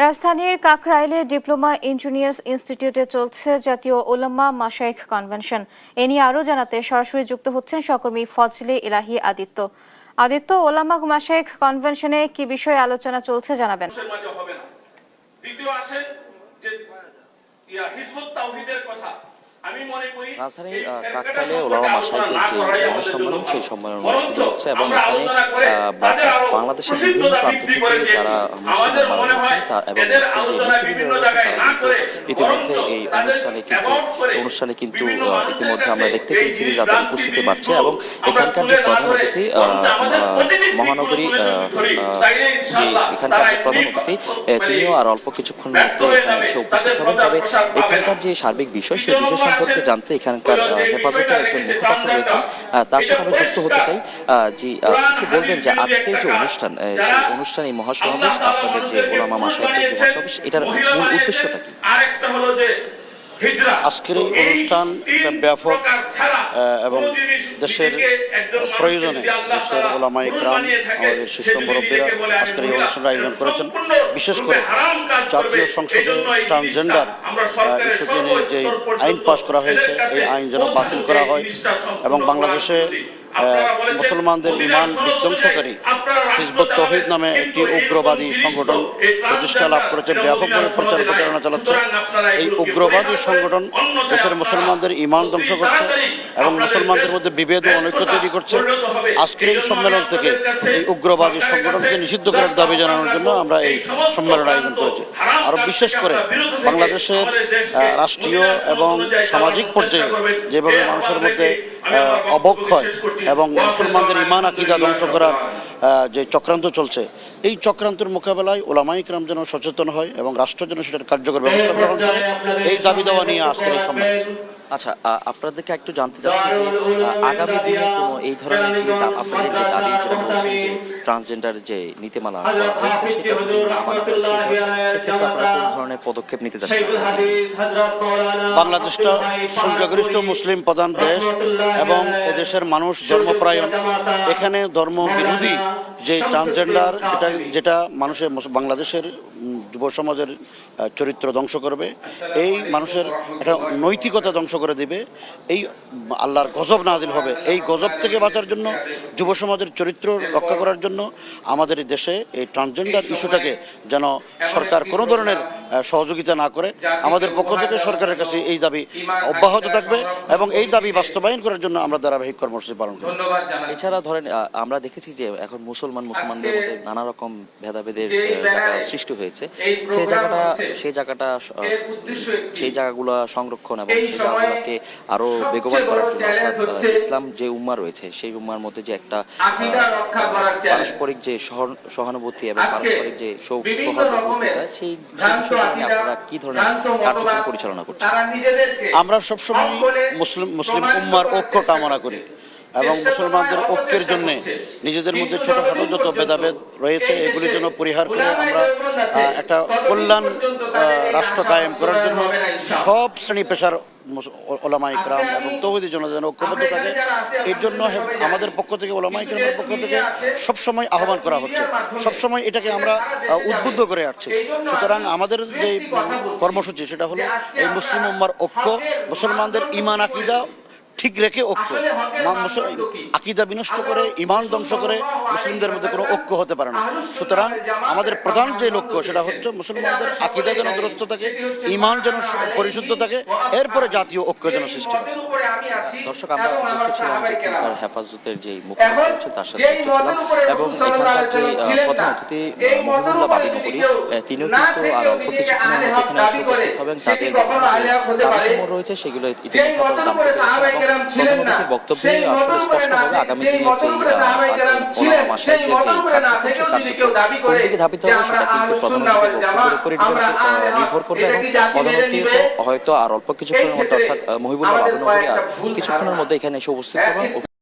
রাজধানীর কাকরাইলে diploma engineers ইনস্টিটিউটে চলছে জাতীয় উলামা মাশায়েখ কনভেনশন। এ নিয়ে আরও জানাতে সরাসরি যুক্ত হচ্ছেন সহকর্মী ফজলে ইলাহি আদিত্য, উলামা মাশায়েখ কনভেনশনে কি বিষয়ে আলোচনা চলছে জানাবেন। দ্বিতীয় আসেন যে হিজবুত তাওহীদের কথা। রাজধানীর কাকরাইলে ওলামা মাশায়েখদের যে মহাসম্মেলন সেই সম্মেলন অনুষ্ঠিত হচ্ছে এবং এখানে বাংলাদেশের বিভিন্ন প্রান্ত থেকে যারা মুসলিম মারা গেছেন এবং ইতিমধ্যে এই অনুষ্ঠানে কিন্তু ইতিমধ্যে আমরা দেখতে পেয়েছি যে যাদের উপস্থিতি বাড়ছে এবং এখানকার যে প্রধান অতিথি মহানগরী যে এখানকার যে প্রধান অতিথি তিনিও আর অল্প কিছুক্ষণের মধ্যে এখানে এসে উপস্থিত হবেন। তবে এখানকার যে সার্বিক বিষয় সেই বিষয় সম্পর্কে জানতে এখানকার হেফাজতের একজন মুখপাত্র রয়েছেন, তার সাথে আমি যুক্ত হতে চাই। জি, কি বলবেন যে আজকের যে অনুষ্ঠান, সেই অনুষ্ঠান এই মহাসমাবেশ, আপনাদের যে ওলামা মাশায়েখদের যে মহাসমাবেশ, এটার মূল উদ্দেশ্যটা কি? আজকের এই অনুষ্ঠান একটা ব্যাপক এবং দেশের প্রয়োজনে দেশের ওলামা ইকরাম, আমাদের শিশু মুরব্বীরা আজকের এই অনুষ্ঠানটা আয়োজন করেছেন। বিশেষ করে জাতীয় সংসদে ট্রান্সজেন্ডার ইস্যুকে নিয়ে যে আইন পাস করা হয়েছে, এই আইন যেন বাতিল করা হয় এবং বাংলাদেশে মুসলমানদের ইমান বিধ্বংসকারী হিজবুত তাওহীদ নামে একটি উগ্রবাদী সংগঠন প্রতিষ্ঠা লাভ করেছে, ব্যাপকভাবে প্রচার প্রচারণা চালাচ্ছে। এই উগ্রবাদী সংগঠন দেশের মুসলমানদের ইমান ধ্বংস করছে এবং মুসলমানদের মধ্যে বিভেদ ও অনৈক্য তৈরি করছে। আজকের এই সম্মেলন থেকে এই উগ্রবাদী সংগঠনকে নিষিদ্ধ করার দাবি জানানোর জন্য আমরা এই সম্মেলন আয়োজন করেছি। আরও বিশেষ করে বাংলাদেশের রাষ্ট্রীয় এবং সামাজিক পর্যায়ে যেভাবে মানুষের মধ্যে অবক্ষয় এবং মুসলমানদের ইমান আকীদা ধ্বংস করার যে চক্রান্ত চলছে, এই চক্রান্তের মোকাবেলায় ওলামা ইকরাম যেন সচেতন হয় এবং রাষ্ট্র যেন সেটার কার্যকর ব্যবস্থা গ্রহণ করে, এই দাবি দেওয়া নিয়ে আজকের এই সম্মেলন। আচ্ছা, আপনাদেরকে একটু জানতে চাচ্ছি যে আগামী দিনে কোনো এই ধরনের যে আপনাদের যে দাবি যেটা বলছেন যে ট্রান্সজেন্ডার যে নীতিমালা রয়েছে সেটা যদি না মানা হয়, সেক্ষেত্রে আপনারা কোন ধরনের পদক্ষেপ নিতে যাচ্ছেন? বাংলাদেশটা সংখ্যাগরিষ্ঠ মুসলিম প্রধান দেশ এবং এদেশের মানুষ ধর্মপ্রায়ণ। এখানে ধর্ম বিরোধী যে ট্রান্সজেন্ডার, যেটা মানুষের বাংলাদেশের যুব সমাজের চরিত্র ধ্বংস করবে, এই মানুষের একটা নৈতিকতা ধ্বংস করে দিবে, এই আল্লাহর গজব নাজিল হবে। এই গজব থেকে বাঁচার জন্য, যুব সমাজের চরিত্র রক্ষা করার জন্য আমাদের এই দেশে এই ট্রান্সজেন্ডার ইস্যুটাকে যেন সরকার কোনো ধরনের সহযোগিতা না করে, আমাদের পক্ষ থেকে সরকারের কাছে এই দাবি অব্যাহত থাকবে এবং এই দাবি বাস্তবায়ন করার জন্য আমরা ধারাবাহিক কর্মসূচি পালন করব। এছাড়া ধরেন আমরা দেখেছি যে এখন মুসলমানদের মধ্যে নানা রকম ভেদাভেদের সৃষ্টি হয়েছে, সেই জায়গাগুলো সংরক্ষণ এবং সেই জায়গাগুলোকে আরো বেগবান করার জন্য, অর্থাৎ ইসলাম যে উম্মাহ রয়েছে সেই উম্মার মধ্যে যে একটা পারস্পরিক যে সহানুভূতি এবং পারস্পরিক যে সৌহার্দ্যতা, সেই বিষয়টা নিয়ে আপনারা কি ধরনের কার্যক্রম পরিচালনা করছেন? আমরা সবসময় মুসলিম উম্মার ঐক্য কামনা করি এবং মুসলমানদের ঐক্যের জন্য নিজেদের মধ্যে ছোটখাটো যত ভেদাভেদ রয়েছে এগুলির জন্য পরিহার করে আমরা একটা কল্যাণ রাষ্ট্র কায়েম করার জন্য সব শ্রেণী পেশার ওলামা ইকরাম এবং তৌহিদি জনগণ ঐক্যবদ্ধ থাকে। এর জন্য আমাদের পক্ষ থেকে, ওলামা ইকরামের পক্ষ থেকে সবসময় আহ্বান করা হচ্ছে, সবসময় এটাকে আমরা উদ্বুদ্ধ করে আসছি। সুতরাং আমাদের যে কর্মসূচি সেটা হলো এই মুসলিম উম্মার ঐক্য, মুসলমানদের ইমান আকীদা ঠিক রেখে ঐক্য। আকীদা বিনষ্ট করে, ইমান ধ্বংস করে মুসলিমদের মধ্যে কোনো ঐক্য হতে পারে না। সুতরাং আমাদের প্রধান যে লক্ষ্য সেটা হচ্ছে মুসলমানদের আকীদা যেন দুরস্ত থাকে, ইমান যেন পরিশুদ্ধ থাকে, এরপরে জাতীয় ঐক্য যেন সৃষ্টি হয়। দর্শক, আমরা যুক্ত ছিলাম যে এখানকার হেফাজতের যে মুখপাত্র রয়েছেন তার সাথে যুক্ত ছিলাম এবং এখানকার যে প্রধান অতিথি মহিবুল্লাহ বাবি নগরী, তিনিও কিন্তু আর অল্প কিছুক্ষণের মধ্যে এখানে এসে উপস্থিত হবেন। তাদের দাবি রয়েছে সেগুলো ইতিমধ্যে আপনারা জানতে পেরেছেন এবং প্রধান অতিথির বক্তব্যে আসলে স্পষ্টভাবে আগামী দিনের যে ওলামা মাশায়েখদের যে কার্যক্রম, সেই কার্যক্রম কোন দিকে ধাবিত হবে সেটা কিন্তু প্রধান অতিথির বক্তব্যের উপরে নির্ভর করবে এবং প্রধান অতিথি হয়তো আর অল্প কিছুক্ষণের মধ্যে, অর্থাৎ মহিবুল্লাহ বাবি নগরী আর কিছুক্ষণের মধ্যে এখানে এসে উপস্থিত হবেন।